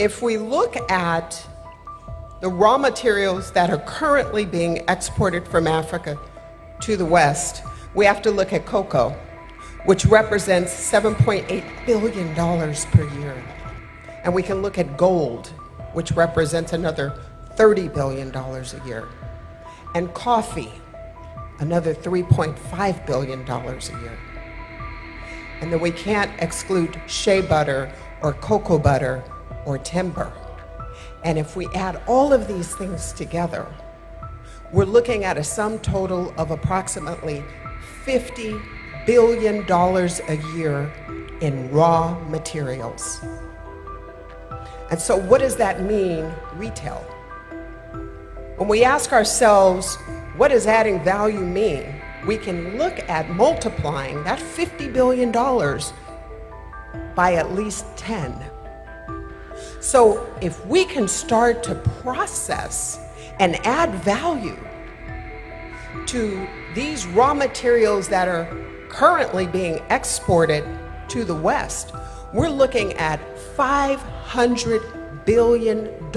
If we look at the raw materials that are currently being exported from Africa to the West, we have to look at cocoa, which represents $7.8 billion per year. And we can look at gold, which represents another $30 billion a year. And coffee, another $3.5 billion a year. And then we can't exclude shea butter or cocoa butter or timber. And if we add all of these things together, we're looking at a sum total of approximately $50 billion a year in raw materials. And so what does that mean retail? When we ask ourselves, what does adding value mean? We can look at multiplying that $50 billion by at least 10. So if we can start to process and add value to these raw materials that are currently being exported to the West, we're looking at $500 billion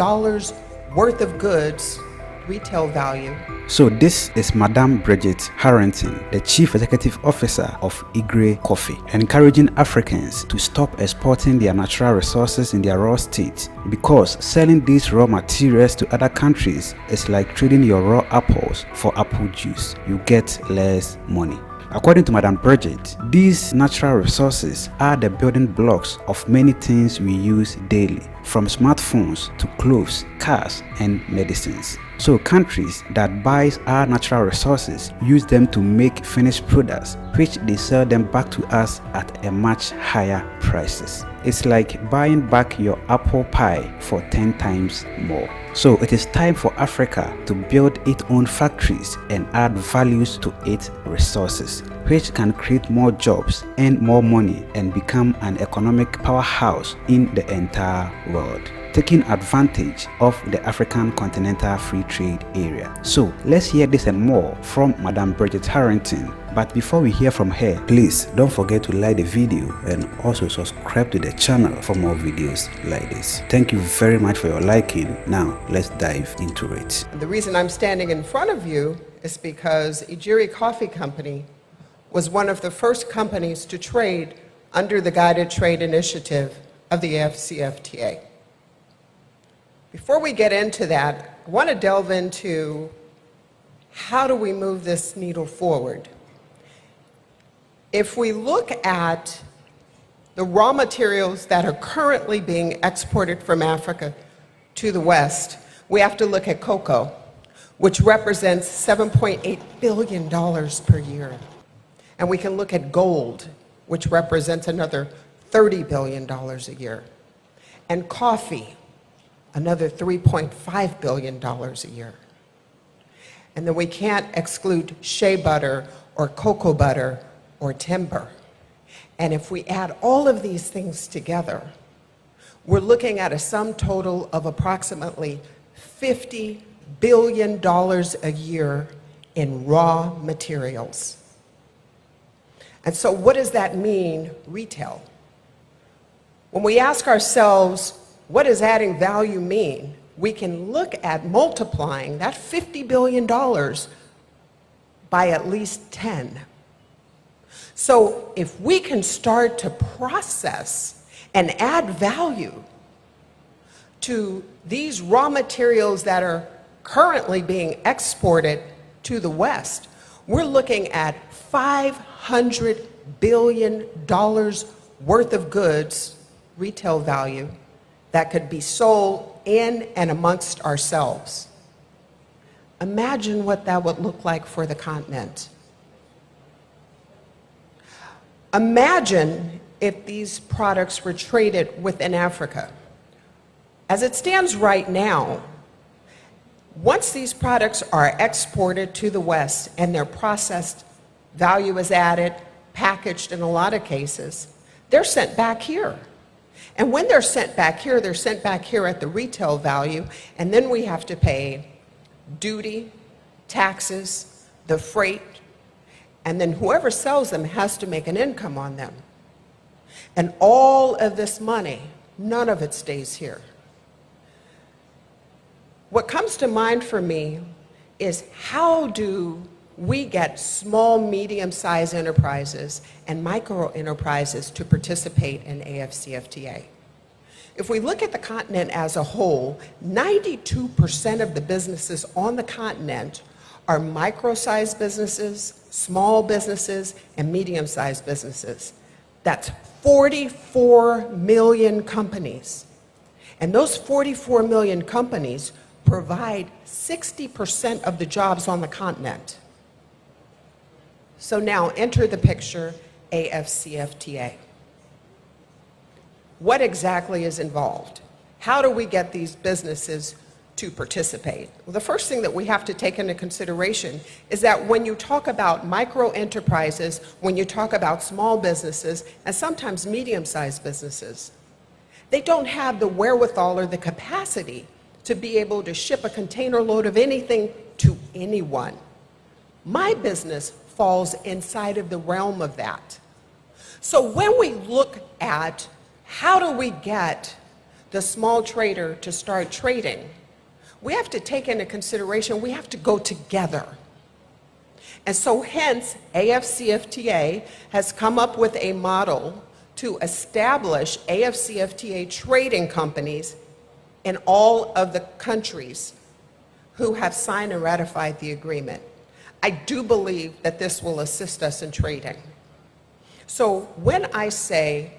worth of goods, retail value. So this is Madam Bridgette Harrington, the Chief Executive Officer of Igire Coffe, encouraging Africans to stop exporting their natural resources in their raw state, because selling these raw materials to other countries is like trading your raw apples for apple juice. You get less money. According to Madam Bridgette, these natural resources are the building blocks of many things we use daily, from smartphones to clothes, cars, and medicines. So countries that buy our natural resources use them to make finished products, which they sell them back to us at a much higher prices. It's like buying back your apple pie for 10 times more. So it is time for Africa to build its own factories and add values to its resources, which can create more jobs, earn more money, and become an economic powerhouse in the entire world, taking advantage of the African Continental Free Trade Area. So let's hear this and more from Madam Bridgette Harrington. But before we hear from her, please don't forget to like the video and also subscribe to the channel for more videos like this. Thank you very much for your liking. Now let's dive into it. The reason I'm standing in front of you is because Igire Coffee Company was one of the first companies to trade under the Guided Trade Initiative of the AfCFTA. Before we get into that, I want to delve into how do we move this needle forward. If we look at the raw materials that are currently being exported from Africa to the West, we have to look at cocoa, which represents $7.8 billion per year. And we can look at gold, which represents another $30 billion a year. And coffee, another $3.5 billion a year. And then we can't exclude shea butter or cocoa butter or timber. And if we add all of these things together, we're looking at a sum total of approximately $50 billion a year in raw materials. And so what does that mean retail? When we ask ourselves, what does adding value mean? We can look at multiplying that $50 billion by at least 10. So if we can start to process and add value to these raw materials that are currently being exported to the West, we're looking at $500 billion worth of goods, retail value, that could be sold in and amongst ourselves. Imagine what that would look like for the continent. Imagine if these products were traded within Africa. As it stands right now, once these products are exported to the West and they're processed, value is added, packaged in a lot of cases, they're sent back here. And when they're sent back here at the retail value, and then we have to pay duty, taxes, the freight, and then whoever sells them has to make an income on them. And all of this money, none of it stays here. What comes to mind for me is how do we get small, medium-sized enterprises and micro enterprises to participate in AfCFTA? If we look at the continent as a whole, 92% of the businesses on the continent are micro-sized businesses, small businesses, and medium-sized businesses. That's 44 million companies. And those 44 million companies provide 60% of the jobs on the continent. So now enter the picture, AfCFTA. What exactly is involved? How do we get these businesses to participate? Well, the first thing that we have to take into consideration is that when you talk about micro enterprises, when you talk about small businesses, and sometimes medium-sized businesses, they don't have the wherewithal or the capacity to be able to ship a container load of anything to anyone. My business falls inside of the realm of that. So when we look at how do we get the small trader to start trading, we have to take into consideration, we have to go together. And so hence, AfCFTA has come up with a model to establish AfCFTA trading companies in all of the countries who have signed and ratified the agreement. I do believe that this will assist us in trading. So when I say,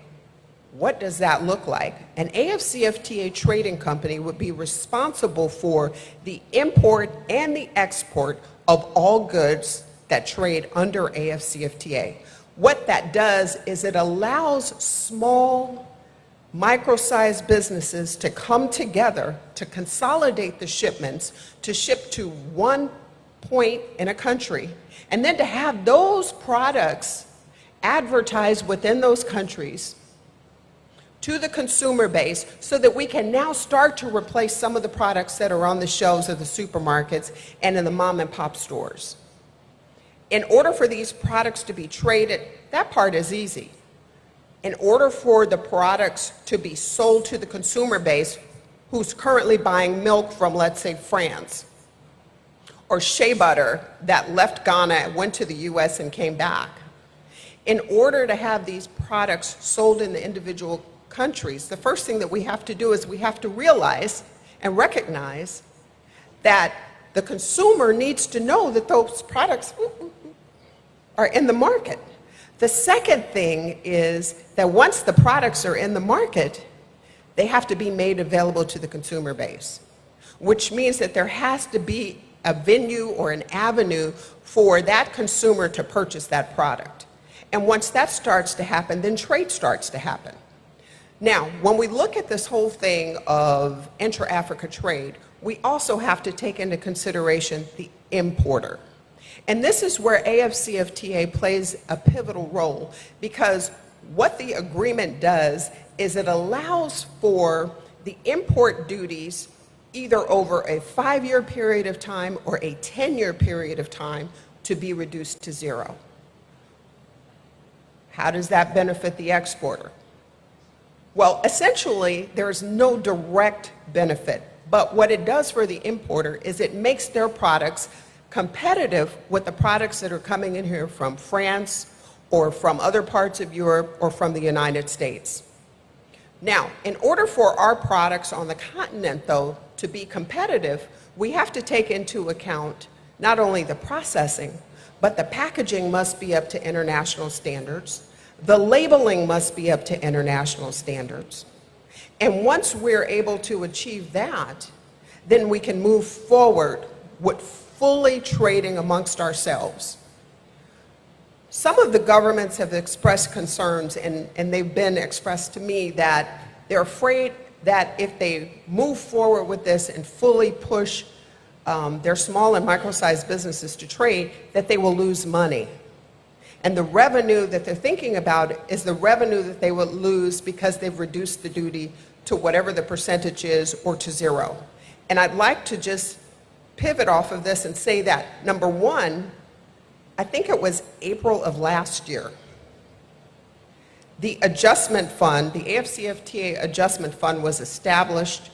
what does that look like? An AfCFTA trading company would be responsible for the import and the export of all goods that trade under AfCFTA. What that does is it allows small, micro-sized businesses to come together to consolidate the shipments, to ship to one point in a country, and then to have those products advertised within those countries to the consumer base so that we can now start to replace some of the products that are on the shelves of the supermarkets and in the mom and pop stores. In order for these products to be traded, that part is easy. In order for the products to be sold to the consumer base who's currently buying milk from, let's say, France, or shea butter that left Ghana and went to the US and came back, in order to have these products sold in the individual countries, the first thing that we have to do is we have to realize and recognize that the consumer needs to know that those products are in the market. The second thing is that once the products are in the market, they have to be made available to the consumer base, which means that there has to be a venue or an avenue for that consumer to purchase that product. And once that starts to happen, then trade starts to happen. Now, when we look at this whole thing of intra-Africa trade, we also have to take into consideration the importer. And this is where AfCFTA plays a pivotal role, because what the agreement does is it allows for the import duties either over a 5-year period of time or a 10-year period of time to be reduced to zero. How does that benefit the exporter? Well, essentially, there's no direct benefit, but what it does for the importer is it makes their products competitive with the products that are coming in here from France or from other parts of Europe or from the United States. Now, in order for our products on the continent, though, to be competitive, we have to take into account not only the processing, but the packaging must be up to international standards. The labeling must be up to international standards. And once we're able to achieve that, then we can move forward with fully trading amongst ourselves. Some of the governments have expressed concerns, and they've been expressed to me, that they're afraid that if they move forward with this and fully push their small and micro-sized businesses to trade, that they will lose money. And the revenue that they're thinking about is the revenue that they will lose because they've reduced the duty to whatever the percentage is or to zero. And I'd like to just pivot off of this and say that, number one, I think it was April of last year, the adjustment fund, the AfCFTA adjustment fund, was established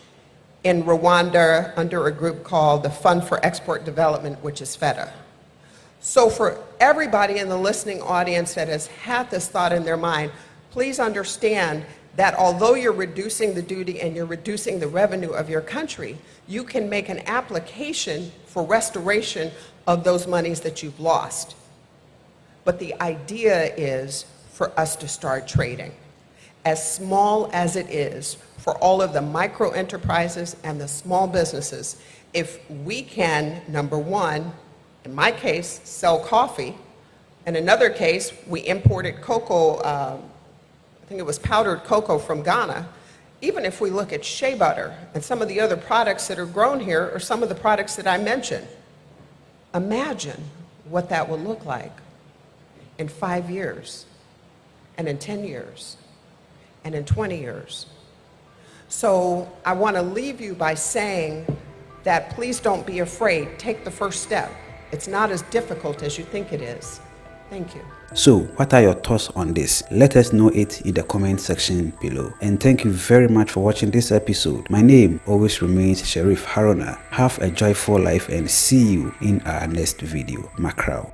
in Rwanda under a group called the Fund for Export Development, which is FETA. So for everybody in the listening audience that has had this thought in their mind, please understand that although you're reducing the duty and you're reducing the revenue of your country, you can make an application for restoration of those monies that you've lost. But the idea is for us to start trading, as small as it is, for all of the micro enterprises and the small businesses. If we can, number one, in my case, sell coffee. In another case, we imported cocoa, I think it was powdered cocoa from Ghana. Even if we look at shea butter and some of the other products that are grown here, or some of the products that I mentioned, imagine what that will look like in 5 years, and in 10 years, and in 20 years. So I want to leave you by saying that please don't be afraid. Take the first step. It's not as difficult as you think it is. Thank you. So, what are your thoughts on this? Let us know it in the comment section below. And thank you very much for watching this episode. My name always remains Sheriff Haruna. Have a joyful life and see you in our next video. Mackerel.